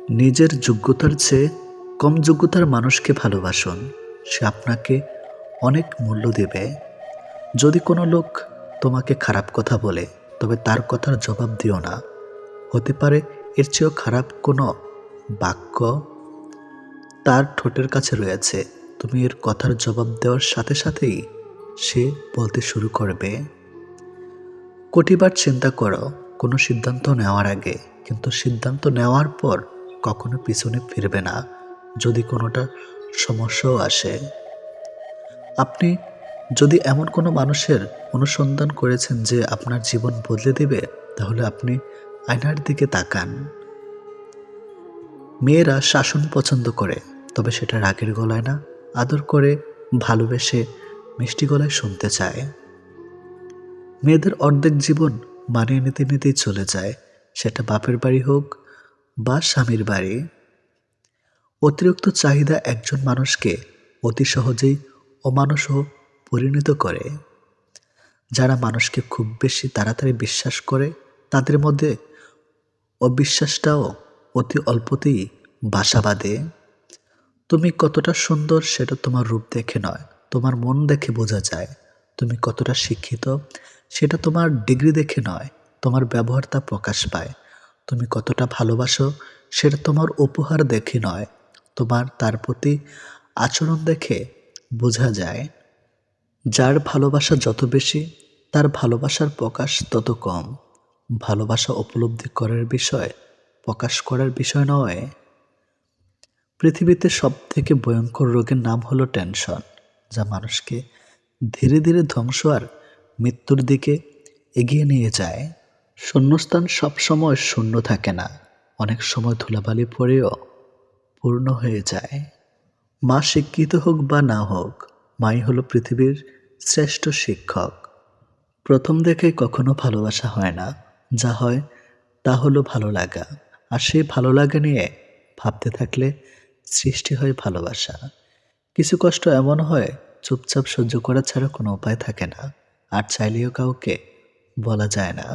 নিজের যোগ্যতার চেয়ে কম যোগ্যতার মানুষকে ভালোবাসুন। সে আপনাকে অনেক মূল্য দেবে। যদি কোনো লোক তোমাকে খারাপ কথা বলে, তবে তার কথার জবাব দিও না। হতে পারে এর চেয়েও খারাপ কোনো বাক্য তার ঠোঁটের কাছে রয়েছে। তুমি এর কথার জবাব দেওয়ার সাথে সাথেই সে বলতে শুরু করবে। কোটিবার চিন্তা করো কোনো সিদ্ধান্ত নেওয়ার আগে, কিন্তু সিদ্ধান্ত নেওয়ার পর কখনো পিছনে ফিরবে না যদি কোনোটা সমস্যাও আসে। আপনি যদি এমন কোনো মানুষের অনুসন্ধান করেছেন যে আপনার জীবন বদলে দেবে, তাহলে আপনি আয়নার দিকে তাকান। মেয়েরা শাসন পছন্দ করে, তবে সেটা রাগের গলায় না, আদর করে ভালোবেসে মিষ্টি গলায় শুনতে চায়। মেয়েদের অর্ধেক জীবন মানিয়ে নিতে নিতেই চলে যায়, সেটা বাপের বাড়ি হোক বা স্বামীর বাড়ি। অতিরিক্ত চাহিদা একজন মানুষকে অতি সহজেই অমানুষও পরিণত করে। যারা মানুষকে খুব বেশি তাড়াতাড়ি বিশ্বাস করে, তাদের মধ্যে অবিশ্বাসটাও অতি অল্পতেই বাসা বাঁধে। তুমি কতটা সুন্দর সেটা তোমার রূপ দেখে নয়, তোমার মন দেখে বোঝা যায়। তুমি কতটা শিক্ষিত সেটা তোমার ডিগ্রি দেখে নয়, তোমার ব্যবহার তা প্রকাশ পায়। তুমি কতটা ভালোবাসো সেটা তোমার উপহার দেখে নয়, তোমার তার প্রতি আচরণ দেখে বোঝা যায়। যার ভালোবাসা যত বেশি, তার ভালোবাসার প্রকাশ তত কম। ভালোবাসা উপলব্ধি করার বিষয়, প্রকাশ করার বিষয় নয়। পৃথিবীতে সবথেকে ভয়ঙ্কর রোগের নাম হলো টেনশন, যা মানুষকে ধীরে ধীরে ধ্বংস আর মৃত্যুর দিকে এগিয়ে নিয়ে যায়। শূন্যস্থান সবসময় শূন্য থাকে না, অনেক সময় ধুলাবালি পড়েও পূর্ণ হয়ে যায়। মা শিক্ষিত হোক বা না হোক, মাই হলো পৃথিবীর শ্রেষ্ঠ শিক্ষক। প্রথম দেখে কখনো ভালোবাসা হয় না, যা হয় তা হলো ভালো লাগা। আর সেই ভালো লাগা নিয়ে ভাবতে থাকলে সৃষ্টি হয় ভালোবাসা। কিছু কষ্ট এমন হয়, চুপচাপ সহ্য করা ছাড়া কোনো উপায় থাকে না, আর চাইলেও কাউকে বলা যায় না।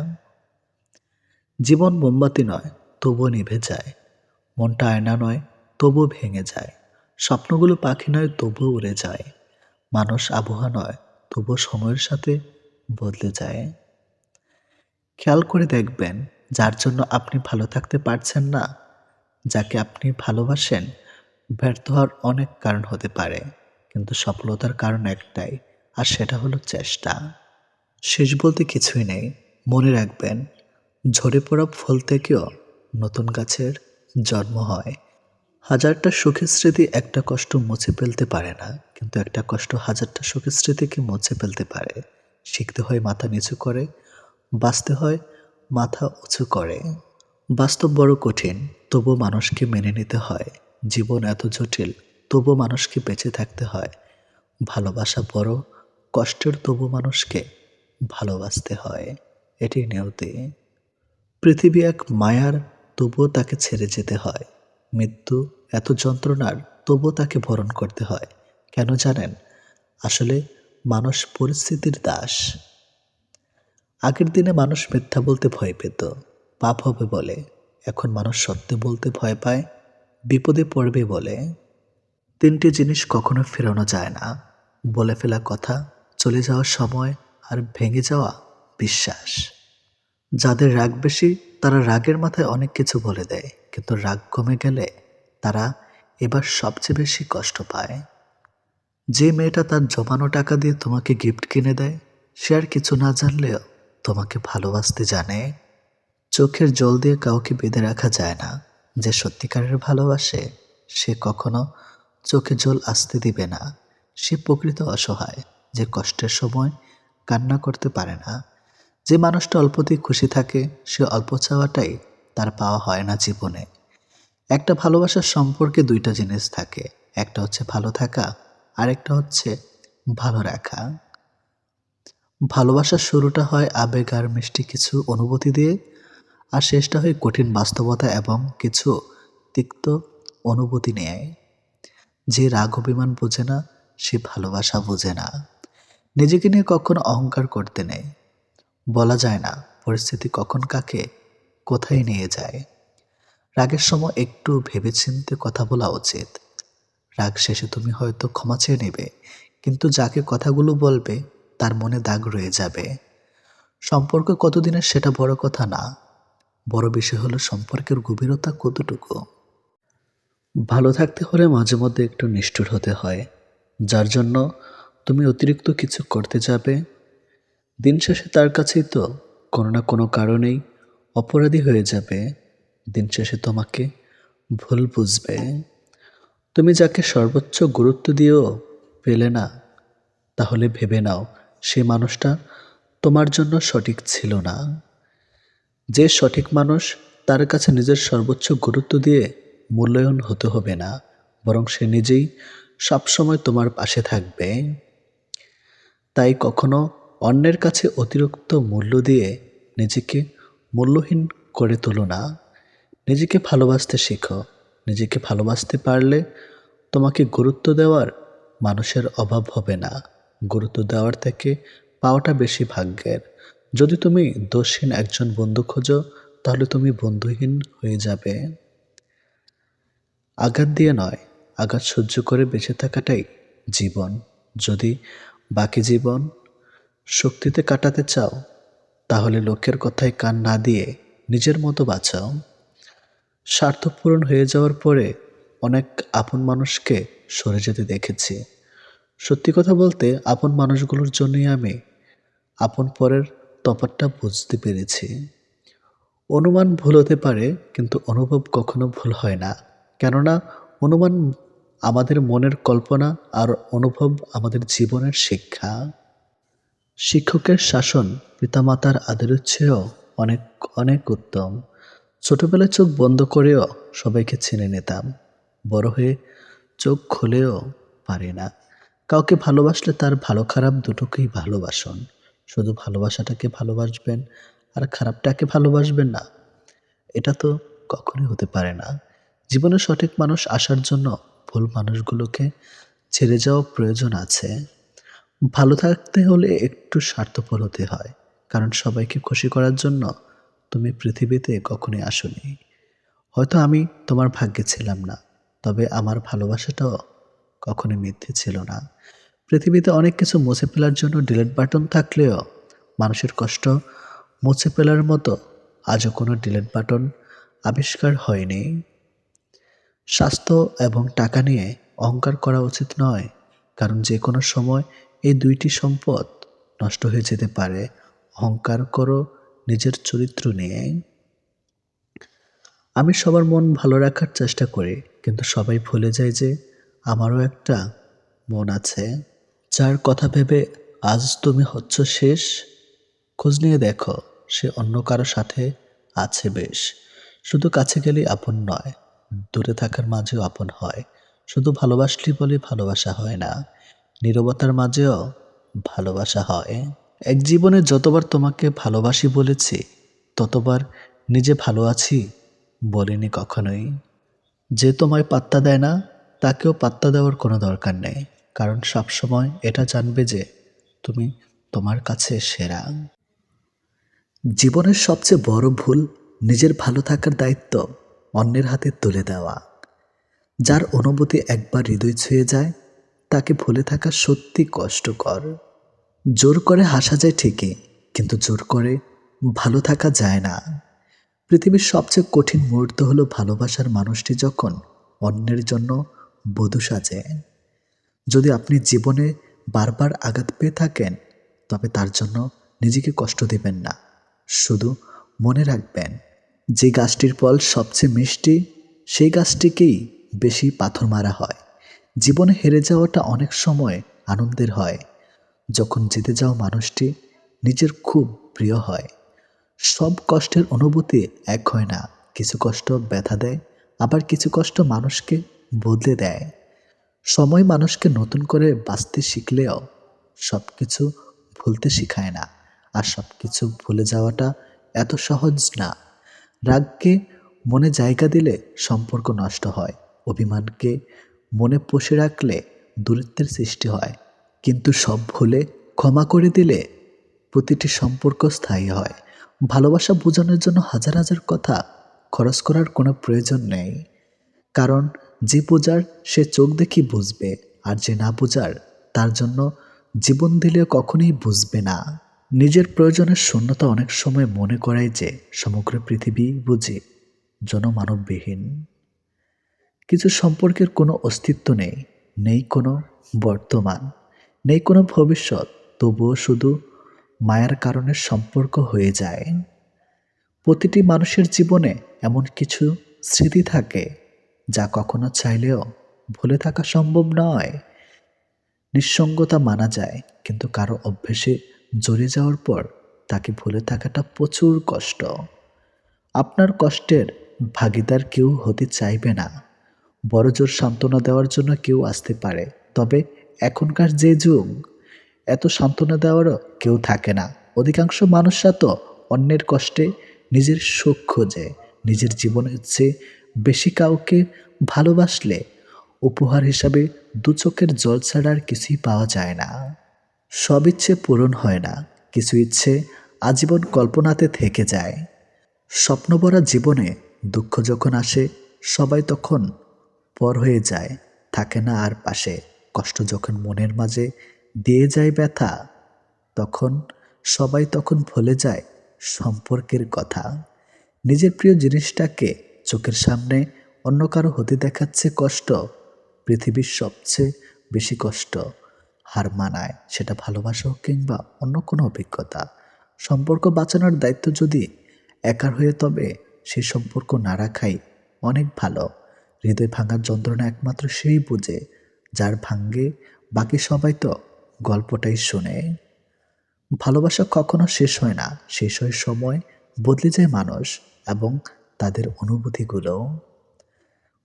জীবন মোমবাতি নয়, তবুও নিভে যায়। মনটা আয়না নয়, তবুও ভেঙে যায়। স্বপ্নগুলো পাখি নয়, তবুও উড়ে যায়। মানুষ আবহাওয়া নয়, তবুও সময়ের সাথে বদলে যায়। খেয়াল করে দেখবেন, যার জন্য আপনি ভালো থাকতে পারছেন না, যাকে আপনি ভালোবাসেন, ব্যর্থ হওয়ার অনেক কারণ হতে পারে, কিন্তু সফলতার কারণ একটাই, আর সেটা হলো চেষ্টা। শেষ বলতে কিছুই নেই। মনে রাখবেন, ঝরে পড়া ফুল থেকেও নতুন গাছের জন্ম হয়। হাজারটা সুখের স্মৃতি একটা কষ্ট মুছে ফেলতে পারে না, কিন্তু একটা কষ্ট হাজারটা সুখের স্মৃতিকে মুছে ফেলতে পারে। শিখতে হয় মাথা নিচু করে, বাঁচতে হয় মাথা উঁচু করে। বাস্তব বড় কঠিন, তবু মানুষকে মেনে নিতে হয়। জীবন এত জটিল, তবু মানুষকে বেঁচে থাকতে হয়। ভালোবাসা বড় কষ্টের, তবু মানুষকে ভালোবাসতে হয়। এটি নিয়তি। পৃথিবী এক মায়ার, তবুও তাকে ছেড়ে যেতে হয়। মৃত্যু এত যন্ত্রণার, তবুও তাকে বরণ করতে হয়। কেন জানেন? আসলে মানুষ পরিস্থিতির দাস। আগের দিনে মানুষ মিথ্যা বলতে ভয় পেত, পাপ হবে বলে। এখন মানুষ সত্য বলতে ভয় পায়, বিপদে পড়বে বলে। তিনটি জিনিস কখনো ফেরানো যায় না: বলে ফেলা কথা, চলে যাওয়ার সময়, আর ভেঙে যাওয়া বিশ্বাস। যাদের রাগ বেশি, তারা রাগের মাথায় অনেক কিছু বলে দেয়, কিন্তু রাগ কমে গেলে তারা এবার সবচেয়ে বেশি কষ্ট পায়। যে মেয়েটা তার জমানো টাকা দিয়ে তোমাকে গিফট কিনে দেয়, সে আর কিছু না জানলেও তোমাকে ভালোবাসতে জানে। চোখের জল দিয়ে কাউকে বেঁধে রাখা যায় না। যে সত্যিকারের ভালোবাসে, সে কখনো চোখে জল আসতে দিবে না। সে প্রকৃত অসহায়, যে কষ্টের সময় কান্না করতে পারে না। যে মানুষটা অল্পতেই খুশি থাকে, সে অল্প চাওয়াটাই তার পাওয়া হয় না জীবনে। একটা ভালোবাসার সম্পর্কে দুইটা জিনিস থাকে, একটা হচ্ছে ভালো থাকা, আর একটা হচ্ছে ভালো রাখা। ভালোবাসার শুরুটা হয় আবেগ আর মিষ্টি কিছু অনুভূতি দিয়ে, আর শেষটা হয় কঠিন বাস্তবতা এবং কিছু তিক্ত অনুভূতি নিয়ে। যে রাগ অভিমান বোঝে না, সে ভালোবাসা বোঝে না। নিজেকে নিয়ে কখনো অহংকার করতে নেই। বলা যায় না পরিস্থিতি কখন কাকে কোথায় নিয়ে যায়। রাগের সময় একটু ভেবেচিন্তে কথা বলা উচিত। রাগ শেষে তুমি হয়তো ক্ষমা চেয়ে নেবে, কিন্তু যাকে কথাগুলো বলবে তার মনে দাগ রয়ে যাবে। সম্পর্ক কতদিনের সেটা বড় কথা না, বড় বিষয় হলো সম্পর্কের গভীরতা কতটুকু। ভালো থাকতে হলে মাঝে মধ্যে একটু নিষ্ঠুর হতে হয়, যার জন্য তুমি অতিরিক্ত কিছু করতে যাবে। দিন শেষে তার কাছেই তো কোনো না কোনো কারণেই অপরাধী হয়ে যাবে। দিন শেষে তোমাকে ভুল বুঝবে। তুমি যাকে সর্বোচ্চ গুরুত্ব দিয়েও পেলে না, তাহলে ভেবে নাও সে মানুষটা তোমার জন্য সঠিক ছিল না। যে সঠিক মানুষ, তার কাছে নিজের সর্বোচ্চ গুরুত্ব দিয়ে মূল্যায়ন হতে হবে না, বরং সে নিজেই সবসময় তোমার পাশে থাকবে। তাই কখনো অন্যের কাছে অতিরিক্ত মূল্য দিয়ে নিজেকে মূল্যহীন করে তোলো না। নিজেকে ভালোবাসতে শেখো। নিজেকে ভালোবাসতে পারলে তোমাকে গুরুত্ব দেওয়ার মানুষের অভাব হবে না। গুরুত্ব দেওয়ার থেকে পাওয়াটা বেশি ভাগ্যের। যদি তুমি দোষহীন একজন বন্ধু খোঁজো, তাহলে তুমি বন্ধুহীন হয়ে যাবে। আঘাত দিয়ে নয়, আঘাত সহ্য করে বেঁচে থাকাটাই জীবন। যদি বাকি জীবন শক্তিতে কাটাতে চাও, তাহলে লোকের কথায় কান না দিয়ে নিজের মতো বাঁচাও। স্বার্থ পূরণ হয়ে যাওয়ার পরে অনেক আপন মানুষকে সরে যেতে দেখেছি। সত্যি কথা বলতে, আপন মানুষগুলোর জন্যই আমি আপন পরের তফাৎটা বুঝতে পেরেছি। অনুমান ভুল হতে পারে, কিন্তু অনুভব কখনো ভুল হয় না। কেননা অনুমান আমাদের মনের কল্পনা, আর অনুভব আমাদের জীবনের শিক্ষা। শিক্ষকের শাসন পিতামাতার আদরের চেয়েও অনেক অনেক উত্তম। ছোটবেলায় চোখ বন্ধ করেও সবাইকে চিনে নিতাম। বড় হয়ে চোখ খুলেও পারি না। কাউকে ভালোবাসলে তার ভালো খারাপ দুটোকেই ভালোবাসুন। শুধু ভালোবাসাটাকে ভালোবাসবেন আর খারাপটাকে ভালোবাসবেন না, এটা তো কখনোই হতে পারে না। জীবনে সঠিক মানুষ আসার জন্য ভুল মানুষগুলোকে ছেড়ে যাওয়া প্রয়োজন আছে। ভালো থাকতে হলে একটু স্বার্থপর হতে হয়, কারণ সবাইকে খুশি করার জন্য তুমি পৃথিবীতে কখনোই আসোনি। হয়তো আমি তোমার ভাগ্যে ছিলাম না, তবে আমার ভালোবাসাটাও কখনোই মিথ্যে ছিল না। পৃথিবীতে অনেক কিছু মুছে ফেলার জন্য ডিলিট বাটন থাকলেও মানুষের কষ্ট মুছে ফেলার মতো আজও কোনো ডিলিট বাটন আবিষ্কার হয়নি। স্বাস্থ্য এবং টাকা নিয়ে অহংকার করা উচিত নয়, কারণ যে কোনো সময় এই দুইটি সম্পদ নষ্ট হয়ে যেতে পারে। অহংকার করো নিজের চরিত্র নিয়ে। আমি সবার মন ভালো রাখার চেষ্টা করি, কিন্তু সবাই ভুলে যায় যে আমারও একটা মন আছে, যার কথা ভেবে আজ তুমি হচ্ছ শেষ। খোঁজ নিয়ে দেখো, সে অন্য কারো সাথে আছে বেশ। শুধু কাছে গেলেই আপন নয়, দূরে থাকার মাঝেও আপন হয়। শুধু ভালোবাসলি বলে ভালোবাসা হয় না, নীরবতার মাঝেও ভালোবাসা হয়। এক জীবনে যতবার তোমাকে ভালোবাসি বলেছি, ততবার নিজে ভালো আছি বলিনি কখনোই। যে তোমায় পাত্তা দেয় না, তাকেও পাত্তা দেওয়ার কোনো দরকার নেই, কারণ সবসময় এটা জানবে যে তুমি তোমার কাছে সেরা। জীবনের সবচেয়ে বড় ভুল নিজের ভালো থাকার দায়িত্ব অন্যের হাতে তুলে দেওয়া। যার অনুভূতি একবার হৃদয় ছুঁয়ে যায়, তাকে ভুলে থাকা সত্যি কষ্টকর। জোর করে হাসা যায় ঠিকই, কিন্তু জোর করে ভালো থাকা যায় না। পৃথিবীর সবচেয়ে কঠিন মুহূর্ত হলো ভালোবাসার মানুষটি যখন অন্যের জন্য বধূ সাজে। যদি আপনি জীবনে বারবার আঘাত পেয়ে থাকেন, তবে তার জন্য নিজেকে কষ্ট দেবেন না। শুধু মনে রাখবেন, যে গাছটির ফল সবচেয়ে মিষ্টি, সেই গাছটিকেই বেশি পাথর মারা হয়। জীবনে হেরে যাওয়াটা অনেক সময় আনন্দের হয়, যখন জিতে যাওয়া মানুষটি নিজের খুব প্রিয় হয়। সব কষ্টের অনুভূতি এক হয় না। কিছু কষ্ট ব্যথা দেয়, আবার কিছু কষ্ট মানুষকে বদলে দেয়। সময় মানুষকে নতুন করে বাঁচতে শিখলেও সব কিছু ভুলতে শেখায় না, আর সব কিছু ভুলে যাওয়াটা এত সহজ না। রাগকে মনে জায়গা দিলে সম্পর্ক নষ্ট হয়। অভিমানকে মনে পুষে রাখলে দূরত্বের সৃষ্টি হয়। কিন্তু সব ভুলে ক্ষমা করে দিলে প্রতিটি সম্পর্ক স্থায়ী হয়। ভালোবাসা বোঝানোর জন্য হাজার হাজার কথা খরচ করার কোনো প্রয়োজন নেই। কারণ যে বোঝার সে চোখ দেখি বুঝবে, আর যে না বোঝার তার জন্য জীবন দিলে কখনোই বুঝবে না। নিজের প্রয়োজনের শূন্যতা অনেক সময় মনে করায় যে সমগ্র পৃথিবী বুঝি জনমানববিহীন। কিছু সম্পর্কের কোনো অস্তিত্ব নেই, নেই কোনো বর্তমান, নেই কোনো ভবিষ্যৎ, তবুও শুধু মায়ার কারণে সম্পর্ক হয়ে যায়। প্রতিটি মানুষের জীবনে এমন কিছু স্মৃতি থাকে যা কখনো চাইলেও ভুলে থাকা সম্ভব নয়। নিঃসঙ্গতা মানা যায়, কিন্তু কারো অভ্যেসে জড়িয়ে যাওয়ার পর তাকে ভুলে থাকাটা প্রচুর কষ্ট। আপনার কষ্টের ভাগিদার কেউ হতে চাইবে না, বড়জোর সান্ত্বনা দেওয়ার জন্য কেউ আসতে পারে, তবে এখনকার যে যুগ, এত সান্ত্বনা দেওয়ারও কেউ থাকে না। অধিকাংশ মানুষরা তো অন্যের কষ্টে নিজের সুখ খোঁজে। নিজের জীবনের চেয়ে বেশি কাউকে ভালোবাসলে উপহার হিসাবে দু চোখের জল ছাড়া আর কিছুই পাওয়া যায় না। সব ইচ্ছে পূরণ হয় না, কিছু ইচ্ছে আজীবন কল্পনাতে থেকে যায়। স্বপ্নভরা জীবনে দুঃখ যখন আসে, সবাই তখন পর হয়ে যায়, থাকে না আর পাশে। কষ্ট যখন মনের মাঝে দিয়ে যায় ব্যথা, তখন তখন ভুলে যায় সম্পর্কের কথা। নিজের প্রিয় জিনিসটাকে চোখের সামনে অন্য কারো হতে দেখাচ্ছে কষ্ট। পৃথিবীর সবচেয়ে বেশি কষ্ট হার মানায়, সেটা ভালোবাসা হোক কিংবা অন্য কোনো অভিজ্ঞতা। সম্পর্ক বাঁচানোর দায়িত্ব যদি একার হয়ে, তবে সেই সম্পর্ক না রাখাই অনেক ভালো। হৃদয় ভাঙার যন্ত্রণা একমাত্র সেই বুঝে যার ভাঙ্গে, বাকি সবাই তো গল্পটাই শোনে। ভালোবাসা কখনো শেষ হয় না, শেষ হয় সময়, বদলে যায় মানুষ এবং তাদের অনুভূতিগুলো।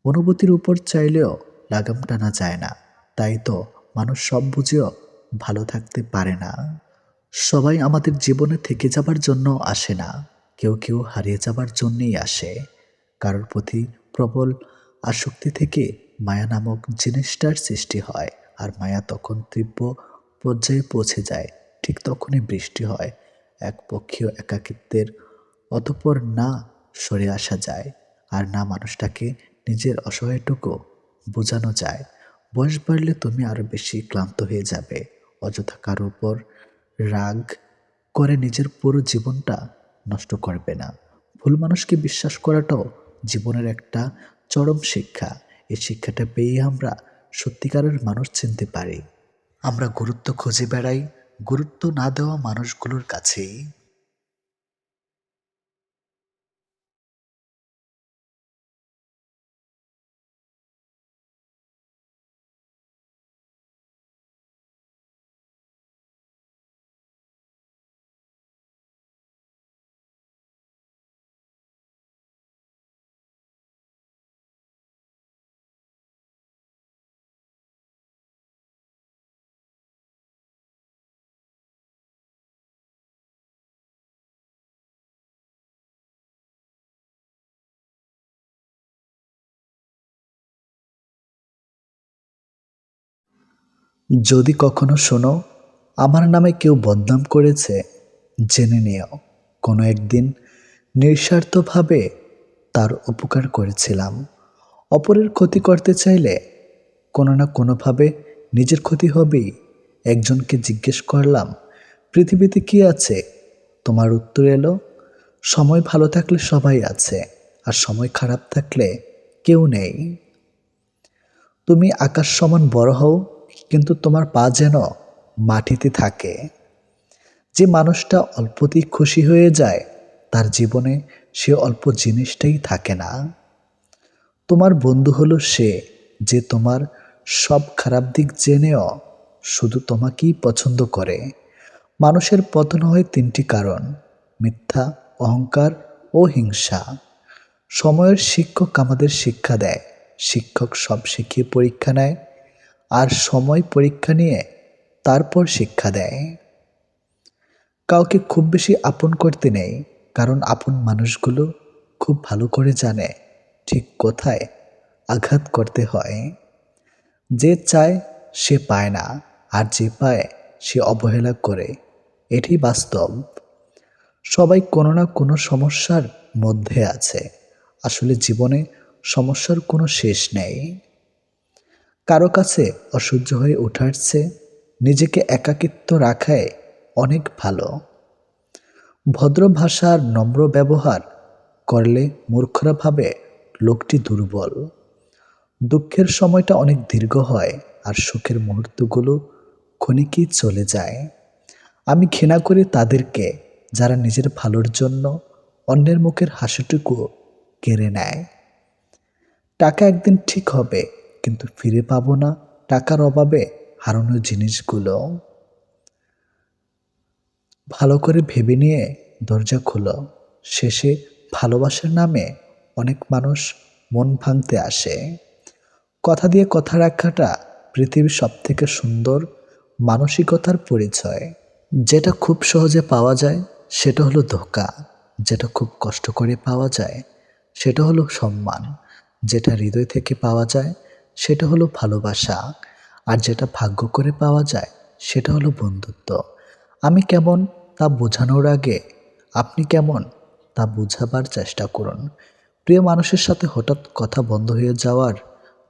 অনুভূতির উপর চাইলেও লাগাম টানা যায় না, তাই তো মানুষ সব বুঝেও ভালো থাকতে পারে না। সবাই আমাদের জীবনে থেকে যাবার জন্য আসে না, কেউ কেউ হারিয়ে যাবার জন্যেই আসে। কারোর প্রতি প্রবল আসক্তি থেকে মায়া নামক জিনিসটার সৃষ্টি হয়, আর মায়া তখন তীব্র পর্যায়ে পৌঁছে যায়, ঠিক তখনই বৃষ্টি হয় একপক্ষীয় একাকিত্বের। অতঃপর না সরে আসা যায়, আর না মানুষটাকে নিজের অসহায়টুকু বোঝানো যায়। বয়স বাড়লে তুমি আরো বেশি ক্লান্ত হয়ে যাবে। অযথা কারোর উপর রাগ করে নিজের পুরো জীবনটা নষ্ট করবে না। ভুল মানুষকে বিশ্বাস করাটাও জীবনের একটা চরম শিক্ষা। এই শিক্ষাটা পেয়ে আমরা সত্যিকারের মানুষ চিনতে পারি। আমরা গুরুত্ব খুঁজে বেড়াই গুরুত্ব না দেওয়া মানুষগুলোর কাছেই। যদি কখনো শোনো আমার নামে কেউ বদনাম করেছে, জেনে নিও কোনো একদিন নিঃস্বার্থভাবে তার উপকার করেছিলাম। অপরের ক্ষতি করতে চাইলে কোনো না কোনোভাবে নিজের ক্ষতি হবেই। একজনকে জিজ্ঞেস করলাম, পৃথিবীতে কি আছে? তোমার উত্তর এলো, সময় ভালো থাকলে সবাই আছে, আর সময় খারাপ থাকলে কেউ নেই। তুমি আকাশ সমান বড় হও, কিন্তু তোমার পা যেন মাটিতে থাকে। যে মানুষটা অল্পতেই খুশি হয়ে যায়, তার জীবনে সে অল্প জিনিসটাই থাকে না। তোমার বন্ধু হলো সে যে তোমার সব খারাপ দিক জেনেও শুধু তোমাকেই পছন্দ করে। মানুষের পতন হয় তিনটি কারণ: মিথ্যা, অহংকার ও হিংসা। সময়ের শিক্ষক আমাদের শিক্ষা দেয়, শিক্ষক সব শিখিয়ে পরীক্ষা নেয়, আর সময় পরীক্ষা নিয়ে তারপর শিক্ষা দেয়। কাউকে খুব বেশি আপন করতে নেই, কারণ আপন মানুষগুলো খুব ভালো করে জানে ঠিক কোথায় আঘাত করতে হয়। যে চায় সে পায় না, আর যে পায় সে অবহেলা করে, এটি বাস্তব। সবাই কোনো না কোনো সমস্যার মধ্যে আছে, আসলে জীবনে সমস্যার কোনো শেষ নেই। কারো কাছে অসহ্য হয়ে ওঠার চেয়ে নিজেকে একাকিত্ব রাখায় অনেক ভালো। ভদ্র ভাষা আর নম্র ব্যবহার করলে মূর্খরা ভাবে লোকটি দুর্বল। দুঃখের সময়টা অনেক দীর্ঘ হয় আর সুখের মুহূর্তগুলো ক্ষণিকেই চলে যায়। আমি ঘৃণা করি তাদেরকে যারা নিজের ভালোর জন্য অন্যের মুখের হাসিটুকু কেড়ে নেয়। টাকা একদিন ঠিক হবে, কিন্তু ফিরে পাবো না টাকার অভাবে হারানো জিনিসগুলো। ভালো করে ভেবে নিয়ে দরজা খোলো। শেষে ভালোবাসার নামে অনেক মানুষ মন ভাঙতে আসে। কথা দিয়ে কথা রাখাটা পৃথিবীর সবথেকে সুন্দর মানসিকতার পরিচয়। যেটা খুব সহজে পাওয়া যায় সেটা হলো ধোঁকা, যেটা খুব কষ্ট করে পাওয়া যায় সেটা হলো সম্মান, যেটা হৃদয় থেকে পাওয়া যায় সেটা হলো ভালোবাসা, আর যেটা ভাগ্য করে পাওয়া যায় সেটা হলো বন্ধুত্ব। আমি কেমন তা বোঝানোর আগে আপনি কেমন তা বোঝাবার চেষ্টা করুন। প্রিয় মানুষের সাথে হঠাৎ কথা বন্ধ হয়ে যাওয়ার,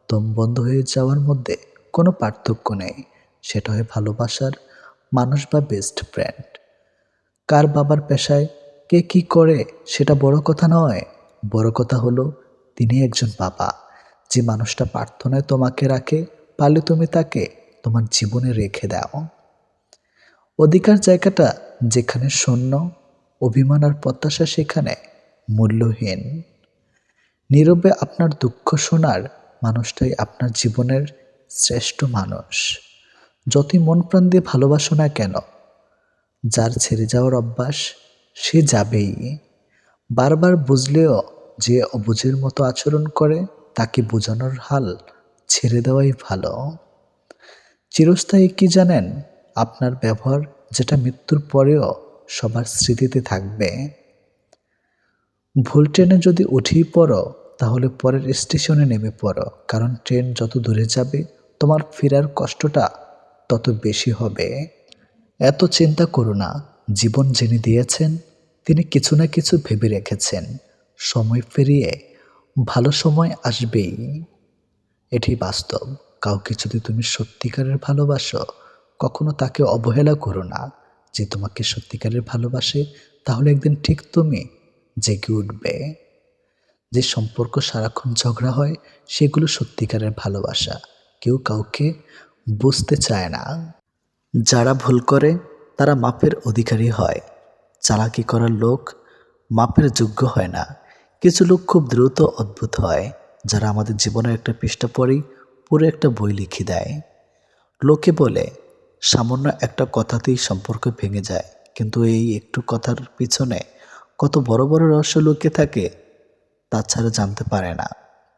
দম বন্ধ হয়ে যাওয়ার মধ্যে কোনো পার্থক্য নেই। সেটা হয় ভালোবাসার মানুষ বা বেস্ট ফ্রেন্ড। কার বাবার পেশায় কে কি করে সেটা বড় কথা নয়, বড় কথা হলো তিনি একজন বাবা। যে মানুষটা প্রার্থনায় তোমাকে রাখে, পারলে তুমি তাকে তোমার জীবনে রেখে দাও। অধিকার জায়গাটা যেখানে শূন্য, অভিমান আর প্রত্যাশা সেখানে মূল্যহীন। নীরবে আপনার দুঃখ শোনার মানুষটাই আপনার জীবনের শ্রেষ্ঠ মানুষ। যতই মন প্রাণ দিয়ে ভালোবাসো না কেন, যার ছেড়ে যাওয়ার অভ্যাস সে যাবেই। বারবার বুঝলেও যে অবুঝের মতো আচরণ করে, তাকে বোঝানোর হাল ছেড়ে দেওয়াই ভালো। চিরস্থায়ী কি জানেন? আপনার ব্যবহার, যেটা মৃত্যুর পরেও সবার স্মৃতিতে থাকবে। ভুল ট্রেনে যদি উঠেই পড়ো, তাহলে পরের স্টেশনে নেমে পড়ো, কারণ ট্রেন যত দূরে যাবে তোমার ফেরার কষ্টটা তত বেশি হবে। এত চিন্তা করো না, জীবন যিনি দিয়েছেন তিনি কিছু না কিছু ভেবে রেখেছেন। সময় ফিরিয়ে ভালো সময় আসবেই, এটি বাস্তব। কাউকে যদি তুমি সত্যিকারের ভালোবাসো, কখনো তাকে অবহেলা করো না। যে তোমাকে সত্যিকারের ভালোবাসে, তাহলে একদিন ঠিক তুমি জেগে উঠবে। যে সম্পর্ক সারাক্ষণ ঝগড়া হয়, সেগুলো সত্যিকারের ভালোবাসা। কেউ কাউকে বুঝতে চায় না। যারা ভুল করে তারা মাপের অধিকারী হয়। চালাকি করার লোক মাপের যোগ্য হয় না। কিছু লোক খুব দ্রুত অদ্ভুত হয়, যারা আমাদের জীবনের একটা পৃষ্ঠা পড়েই পুরো একটা বই লিখে দেয়। লোকে বলে সামান্য একটা কথাতেই সম্পর্ক ভেঙে যায়, কিন্তু এই একটু কথার পিছনে কত বড় বড় রহস্য লুকিয়ে থাকে তা ছাড়া জানতে পারে না।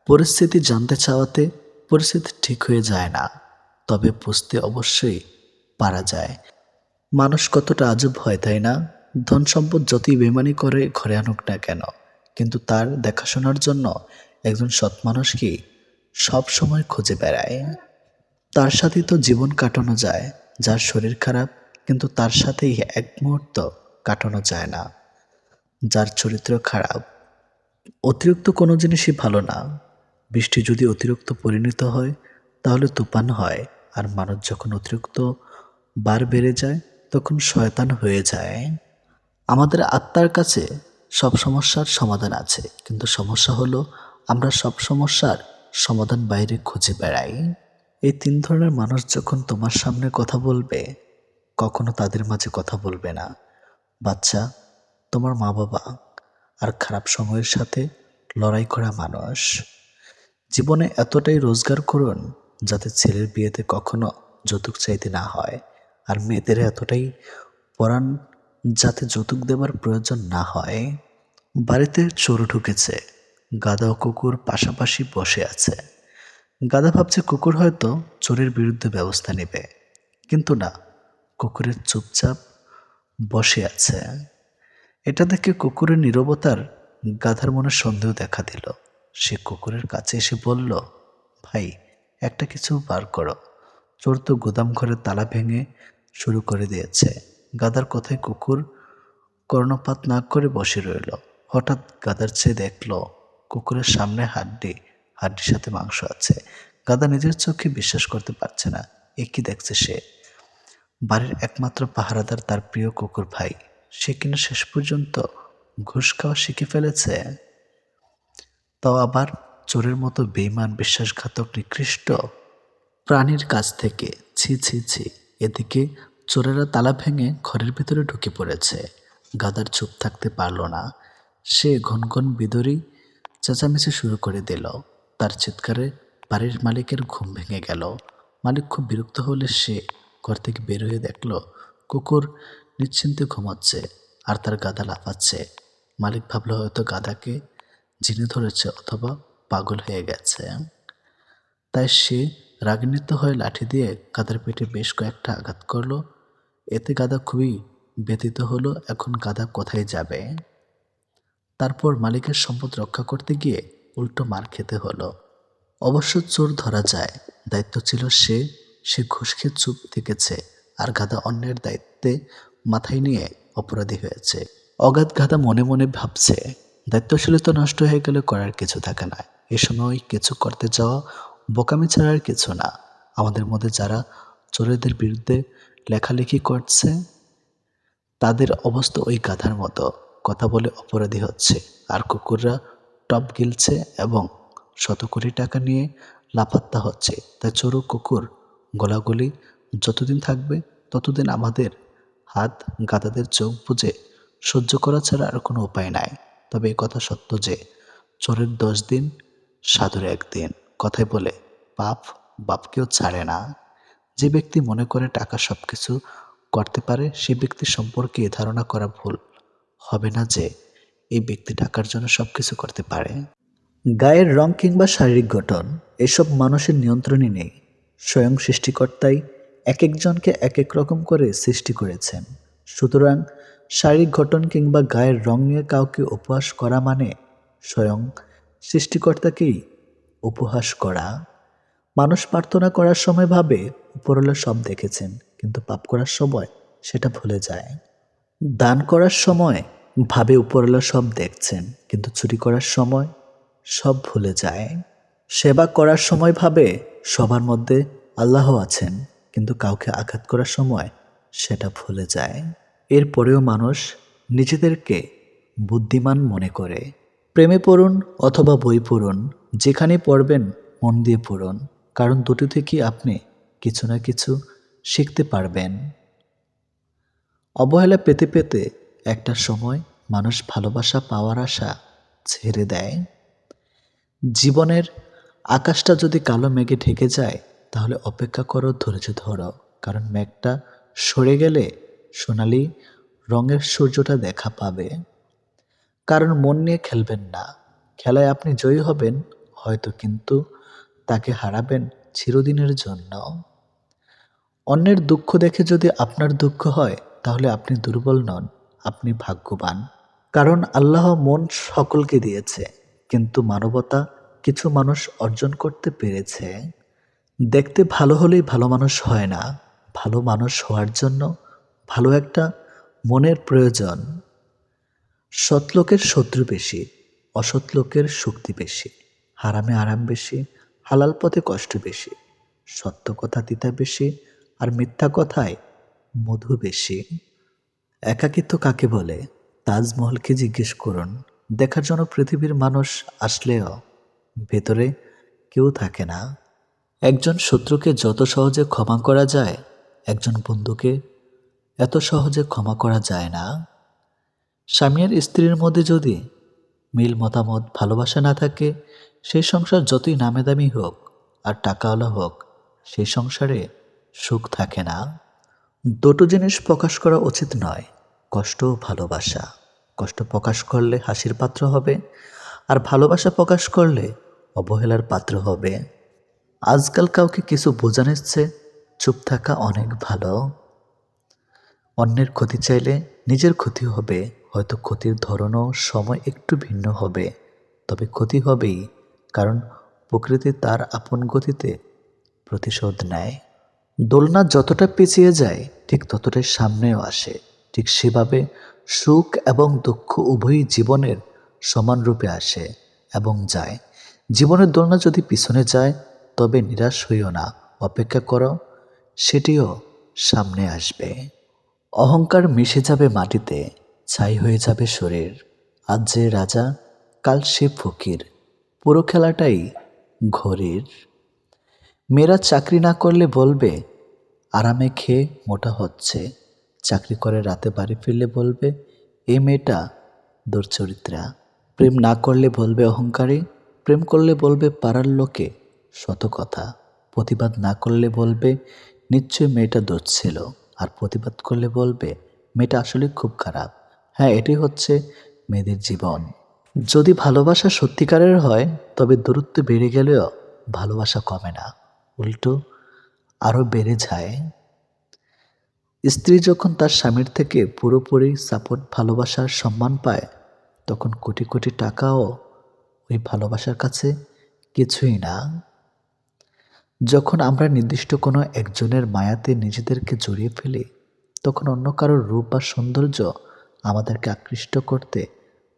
পরিস্থিতি জানতে চাওয়াতে পরিস্থিতি ঠিক হয়ে যায় না, তবে বুঝতে অবশ্যই পারা যায়। মানুষ কতটা আজব হয়, তাই না? ধন সম্পদ যতই বেমানি করে ঘরে আনুক না কেন, কিন্তু তার দেখাশোনার জন্য একজন সৎ মানুষকে সব সময় খুঁজে বেড়ায়। তার সাথেই তো জীবন কাটানো যায়। যার শরীর খারাপ, কিন্তু তার সাথেই এক মুহূর্ত কাটানো যায় না। যার চরিত্র খারাপ, অতিরিক্ত কোনো জিনিসই ভালো না। বৃষ্টি যদি অতিরিক্ত পরিণত হয় তাহলে তুফান হয়, আর মানুষ যখন অতিরিক্ত বার বেড়ে যায় তখন শয়তান হয়ে যায়। আমাদের আত্মার কাছে সব সমস্যার সমাধান আছে, কিন্তু সমস্যা হলো আমরা সব সমস্যার সমাধান বাইরে খুঁজে বেড়াই। এই তিন ধরনের মানুষ যখন তোমার সামনে কথা বলবে, কখনো তাদের মাঝে কথা বলবে না। বাচ্চা, তোমার মা বাবা, আর খারাপ সময়ের সাথে লড়াই করা মানুষ। জীবনে এতটাই রোজগার করুন যাতে ছেলের বিয়েতে কখনো যৌতুক চাইতে না হয়, আর মেয়েদের এতটাই পড়ান যাতে যৌতুক দেবার প্রয়োজন না হয়। বাড়িতে চোর ঢুকেছে, গাধা ও কুকুর পাশাপাশি বসে আছে। গাধা ভাবছে কুকুর হয়তো চোরের বিরুদ্ধে ব্যবস্থা নেবে, কিন্তু না, কুকুরের চুপচাপ বসে আছে। এটা দেখে কুকুরের নীরবতার গাধার মনে সন্দেহ দেখা দিল। সে কুকুরের কাছে এসে বলল, ভাই, একটা কিছু বার করো। চোর তো গুদাম ঘরের তালা ভেঙে শুরু করে দিয়েছে। গাধার কথায় কুকুর কর্ণপাত না করে বসে রইল। হঠাৎ গাধার চেয়ে দেখল কুকুরের সামনে হাড্ডির সাথে মাংস আছে। গাধা নিজের চোখে বিশ্বাস করতে পারছে না। এ কি দেখছে সে? বাড়ির একমাত্র পাহারাদার তার প্রিয় কুকুর ভাই, সে কিনা শেষ পর্যন্ত ঘুষ খাওয়া শিখে ফেলেছে। তাও আবার চোরের মতো বেঈমান, বিশ্বাসঘাতক, নিকৃষ্ট প্রাণীর কাছ থেকে। ছি ছি ছি। এদিকে চোরেরা তালা ভেঙে ঘরের ভিতরে ঢুকে পড়েছে। গাদার চুপ থাকতে পারল না। সে ঘনঘন বিদরি চেঁচামেচি শুরু করে দিল। তার চিৎকারে বাড়ির মালিকের ঘুম ভেঙে গেল। মালিক খুব বিরক্ত হলে সে ঘর থেকে বের হয়ে দেখল কুকুর নিশ্চিন্তে ঘুমাচ্ছে আর তার গাদা লাফাচ্ছে। মালিক ভাবল হয়তো গাদাকে জিনে ধরেছে অথবা পাগল হয়ে গেছে। তাই সে রাগান্বিত হয়ে লাঠি দিয়ে গাদার পেটে বেশ কয়েকটা আঘাত করল। এতে গাদা খুবই ব্যথিত হলো। এখন গাদা কোথায় যাবে? তারপর মালিকের সম্পদ রক্ষা করতে গিয়ে উল্টো মার খেতে হলো। অবশ্য চোর ধরা যায়, দায়িত্ব ছিল সে ঘুষ খেয়ে চুপ থেকেছে, আর গাদা অন্যের দায়িত্বে মাথায় নিয়ে অপরাধী হয়েছে। অগাধ গাদা মনে মনে ভাবছে, দায়িত্বশীলতা নষ্ট হয়ে গেলে করার কিছু থাকে না। এ সময় কিছু করতে যাওয়া বোকামি ছাড়ার কিছু না। আমাদের মধ্যে যারা চোরেদের বিরুদ্ধে লেখালেখি করছে তাদের অবস্থা ওই গাধার মতো, কথা বলে অপরাধী হচ্ছে, আর কুকুররা টপ গিলছে এবং শত কোটি টাকা নিয়ে লাপাত্তা হচ্ছে। তাই চোর ও কুকুর গোলাগুলি যতদিন থাকবে ততদিন আমাদের হাত গাধাদের চোখ বুজে সহ্য করা ছাড়া আর কোনো উপায় নাই। তবে কথা সত্য যে চোরের 10 দিন সাধুর 1 দিন, কথায় বলে পাপ বাপকেও ছাড়ে না। যে ব্যক্তি মনে করে টাকা সব কিছু করতে পারে, সে ব্যক্তি সম্পর্কে এ ধারণা করা ভুল হবে না যে এই ব্যক্তি টাকার জন্য সব কিছু করতে পারে। গায়ের রং কিংবা শারীরিক গঠন এসব মানুষের নিয়ন্ত্রণে নেই। স্বয়ং সৃষ্টিকর্তাই এক একজনকে এক এক রকম করে সৃষ্টি করেছেন। সুতরাং শারীরিক গঠন কিংবা গায়ের রং নিয়ে কাউকে উপহাস করা মানে স্বয়ং সৃষ্টিকর্তাকেই উপহাস করা। মানুষ প্রার্থনা করার সময় ভাবে উপরওয়ালা সব দেখেছেন, কিন্তু পাপ করার সময় সেটা ভুলে যায়। দান করার সময় ভাবে উপরওয়ালা সব দেখছেন, কিন্তু চুরি করার সময় সব ভুলে যায়। সেবা করার সময় ভাবে সবার মধ্যে আল্লাহ আছেন, কিন্তু কাউকে আঘাত করার সময় সেটা ভুলে যায়। এরপরেও মানুষ নিজেদেরকে বুদ্ধিমান মনে করে। প্রেমে পড়ুন অথবা বই পড়ুন, যেখানে পড়বেন মন দিয়ে পড়ুন, কারণ দুটো থেকেই আপনি কিছু না কিছু শিখতে পারবেন। অবহেলা পেতে পেতে একটা সময় মানুষ ভালোবাসা পাওয়ার আশা ছেড়ে দেয়। জীবনের আকাশটা যদি কালো মেঘে ঢেকে যায় তাহলে অপেক্ষা করো, ধৈর্য ধরো, কারণ মেঘটা সরে গেলে সোনালি রঙের সূর্যটা দেখা পাবে। কারণ মন নিয়ে খেলবেন না। খেলায় আপনি জয়ী হবেন হয়তো, কিন্তু তাকে হারাবেন চিরদিনের জন্য। অন্যের দুঃখ দেখে যদি আপনার দুঃখ হয় তাহলে আপনি দুর্বল নন, আপনি ভাগ্যবান। কারণ আল্লাহ মন সকলকে দিয়েছে, কিন্তু মানবতা কিছু মানুষ অর্জন করতে পেরেছে। দেখতে ভালো হলেই ভালো মানুষ হয় না। ভালো মানুষ হওয়ার জন্য ভালো একটা মনের প্রয়োজন। সৎ লোকের শত্রু বেশি, অসৎ লোকের শক্তি বেশি। হারামে আরাম বেশি, হালাল পথে কষ্ট বেশি। সত্য কথা তিতা বেশি, আর মিথ্যা কথায় মধু বেশি। একাকিত্ব কাকে বলে? তাজমহলকে জিজ্ঞেস করুন। দেখার জন্য পৃথিবীর মানুষ আসলেও ভেতরে কেউ থাকে না। একজন শত্রুকে যত সহজে ক্ষমা করা যায়, একজন বন্ধুকে এত সহজে ক্ষমা করা যায় না। স্বামী আর স্ত্রীর মধ্যে যদি মিল, মতামত, ভালোবাসা না থাকে, সেই সংসার যতই নামে দামি হোক আর টাকাওয়ালা হোক, সেই সংসারে সুখ থাকে না। দুটো জিনিস প্রকাশ করা উচিত নয়, কষ্ট ও ভালোবাসা। কষ্ট প্রকাশ করলে হাসির পাত্র হবে, আর ভালোবাসা প্রকাশ করলে অবহেলার পাত্র হবে। আজকাল কাউকে কিছু বোঝানোর চেয়ে চুপ থাকা অনেক ভালো। অন্যের ক্ষতি চাইলে নিজের ক্ষতি হবে, হয়তো ক্ষতির ধরনও সময় একটু ভিন্ন হবে, তবে ক্ষতি হবেই, কারণ প্রকৃতি তার আপন গতিতে প্রতিশোধ নেয়। দোলনা যতটা পিছিয়ে যায় ঠিক ততটাই সামনেও আসে। ঠিক সেভাবে সুখ এবং দুঃখ উভয়ই জীবনের সমান রূপে আসে। এবং যায়। জীবনের দোলনা যদি পিছনে যায় তবে নিরাশ হইও না, অপেক্ষা করো, সেটিও সামনে আসবে। অহংকার মিশে যাবে মাটিতে, ছাই হয়ে যাবে শরীর। আজ যে রাজা, কাল সে ফকির, পুরো খেলাটাই ঘড়ির। মেয়েরা চাকরি না করলে বলবে আরামে খেয়ে মোটা হচ্ছে, চাকরি করে রাতে বাড়ি ফিরলে বলবে এই মেয়েটা দুর্চরিত্রা। প্রেম না করলে বলবে অহংকারী, প্রেম করলে বলবে পাড়ার লোকে শত কথা। প্রতিবাদ না করলে বলবে নিশ্চয়ই মেয়েটা দোষ ছিল, আর প্রতিবাদ করলে বলবে মেয়েটা আসলে খুব খারাপ। হ্যাঁ, এটাই হচ্ছে মেয়েদের জীবন। যদি ভালোবাসা সত্যিকারের হয় তবে দূরত্ব বেড়ে গেলেও ভালোবাসা কমে না, উল্টো আরও বেড়ে যায়। স্ত্রী যখন তার স্বামীর থেকে পুরোপুরি সাপোর্ট, ভালোবাসার সম্মান পায়, তখন কোটি কোটি টাকাও ওই ভালোবাসার কাছে কিছুই না। যখন আমরা নির্দিষ্ট কোনো একজনের মায়াতে নিজেদেরকে জড়িয়ে ফেলি, তখন অন্য কারোর রূপ বা সৌন্দর্য আমাদেরকে আকৃষ্ট করতে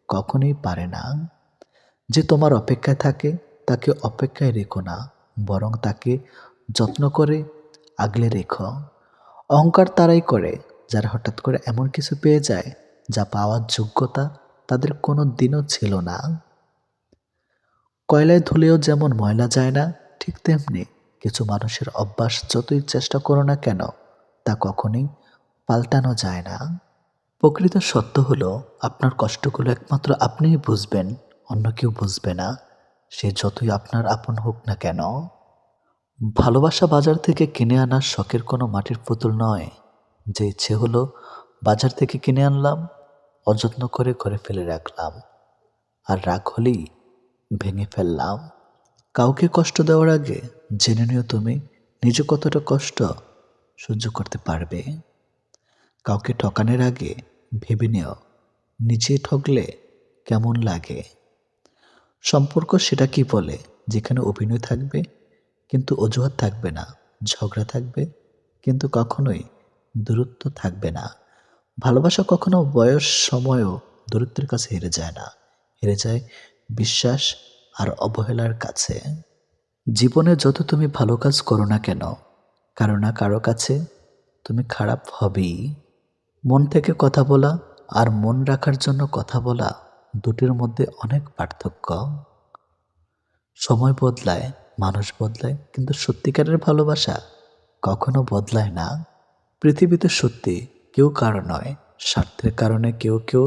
কখনোই পারে না। যে তোমার অপেক্ষায় থাকে তাকে অপেক্ষায় রেখো না, বরং তাকে যত্ন করে আগলে রেখো। অহংকার তারাই করে যারা হঠাৎ করে এমন কিছু পেয়ে যায় যা পাওয়ার যোগ্যতা তাদের কোনো দিনও ছিল না। কয়লায় ধুলেও যেমন ময়লা যায় না, ঠিক তেমনি কিছু মানুষের অভ্যাস যতই চেষ্টা করো না কেন তা কখনোই পাল্টানো যায় না। প্রকৃত সত্য হলো আপনার কষ্টগুলো একমাত্র আপনিই বুঝবেন, অন্য কেউ বুঝবে না, সে যতই আপনার আপন হোক না কেন। ভালোবাসা বাজার থেকে কিনে আনা শখের কোনো মাটির পুতুল নয়, যে ইচ্ছে হলো বাজার থেকে কিনে আনলাম, অযত্ন করে ঘরে ফেলে রাখলাম, আর রাগ হলেই ভেঙে ফেললাম। কাউকে কষ্ট দেওয়ার আগে জেনে নিও তুমি নিজে কতটা কষ্ট সহ্য করতে পারবে। কাউকে ঠকানোর আগে ভেবে নিও নিজে ঠকলে কেমন লাগে। সম্পর্ক সেটা কি বলে যেখানে অভিনয় থাকবে কিন্তু অজুহাত থাকবে না, ঝগড়া থাকবে কিন্তু কখনোই দূরত্ব থাকবে না। ভালোবাসা কখনো বয়স সময়ও দূরত্বের কাছে হেরে যায় না, হেরে যায় বিশ্বাস আর অবহেলার কাছে। জীবনে যত তুমি ভালো কাজ করো না কেন, কারো না কারো কাছে তুমি খারাপ হবেই। মন থেকে কথা বলা আর মন রাখার জন্য কথা বলা, দুটির মধ্যে অনেক পার্থক্য। সময় বদলায়, মানুষ বদলায়, কিন্তু সত্যিকারের ভালোবাসা কখনো বদলায় না। পৃথিবীতে সত্যি কেউ কারো নয়, স্বার্থের কারণে কেউ কেউ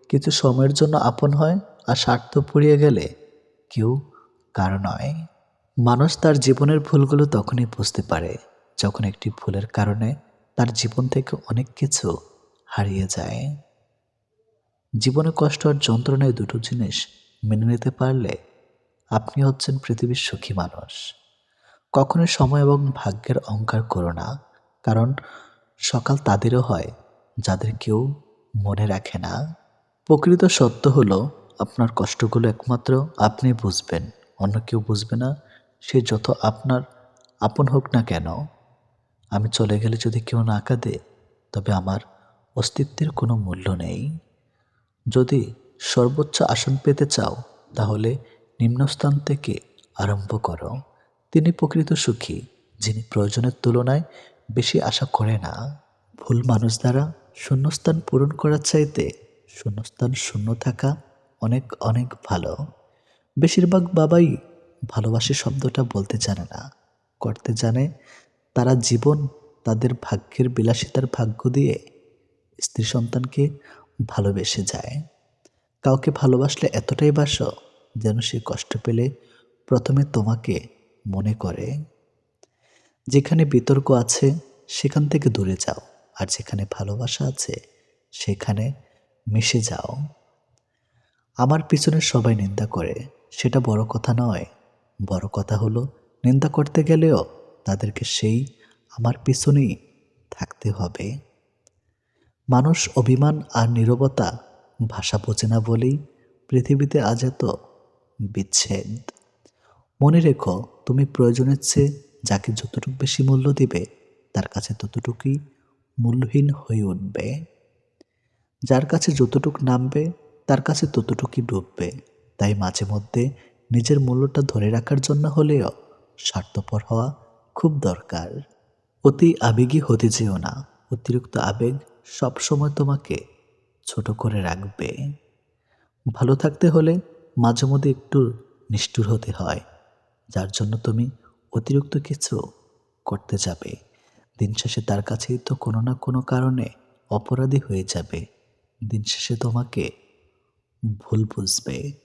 কিছু সময়ের জন্য আপন হয়, আর স্বার্থ ফুরিয়ে গেলে কেউ কারো নয়। মানুষ তার জীবনের ভুলগুলো তখনই বুঝতে পারে যখন একটি ভুলের কারণে তার জীবন থেকে অনেক কিছু হারিয়ে যায়। জীবনে কষ্ট আর যন্ত্রণায় দুটো জিনিস মেনে নিতে পারলে আপনি হচ্ছেন পৃথিবীর সুখী মানুষ। কখনোই সময় এবং ভাগ্যের অহংকার করো না, কারণ সকাল তাদেরও হয় যাদের কেউ মনে রাখে না। প্রকৃত সত্য হলো আপনার কষ্টগুলো একমাত্র আপনি বুঝবেন, অন্য কেউ বুঝবে না, সে যত আপনার আপন হোক না কেন। আমি চলে গেলে যদি কেউ না কাঁদে তবে আমার অস্তিত্বের কোনো মূল্য নেই। যদি সর্বোচ্চ আসন পেতে চাও তাহলে নিম্নস্থান থেকে আরম্ভ করো। তিনি প্রকৃত সুখী যিনি প্রয়োজনের তুলনায় বেশি আশা করে না। ভুল মানুষ দ্বারা শূন্যস্থান পূরণ করার চাইতে শূন্যস্থান শূন্য থাকা অনেক অনেক ভালো। বেশিরভাগ বাবাই ভালোবাসি শব্দটা বলতে জানে না, করতে জানে। তারা জীবন তাদের ভাগ্যের বিলাসিতার ভাগ্য দিয়ে স্ত্রী সন্তানকে ভালোবেসে যায়। কাউকে ভালোবাসলে এতটাই বাসো যেন সে কষ্ট পেলে প্রথমে তোমাকে মনে করে। যেখানে বিতর্ক আছে সেখান থেকে দূরে যাও, আর যেখানে ভালোবাসা আছে সেখানে মিশে যাও। আমার পিছনে সবাই নিন্দা করে, সেটা বড় কথা নয়, বড় কথা হলো নিন্দা করতে গেলেও তাদেরকে সেই আমার পিছনেই থাকতে হবে। মানুষ অভিমান আর নীরবতা ভাষা বোঝে না বলেই পৃথিবীতে আজ এত বিচ্ছেদ। মনে রেখো তুমি প্রয়োজনের চেয়ে যাকে যতটুকু বেশি মূল্য দিবে তার কাছে ততটুকুই মূল্যহীন হয়ে উঠবে। যার কাছে যতটুকু নামবে তার কাছে ততটুকুই ডুববে। তাই মাঝে মধ্যে নিজের মূল্যটা ধরে রাখার জন্য হলেও স্বার্থপর হওয়া খুব দরকার। অতি আবেগী হতে যেও না। অতিরিক্ত আবেগ সবসময় তোমাকে ছোট করে রাখবে। ভালো থাকতে হলে মাঝে মধ্যে একটু নিষ্ঠুর হতে হয়, যার জন্য তুমি অতিরিক্ত কিছু করতে যাবে। দিন শেষে তার কাছেই তো কোনো না কোনো কারণে অপরাধী হয়ে যাবে। দিন শেষে তোমাকে ভুল বুঝবে।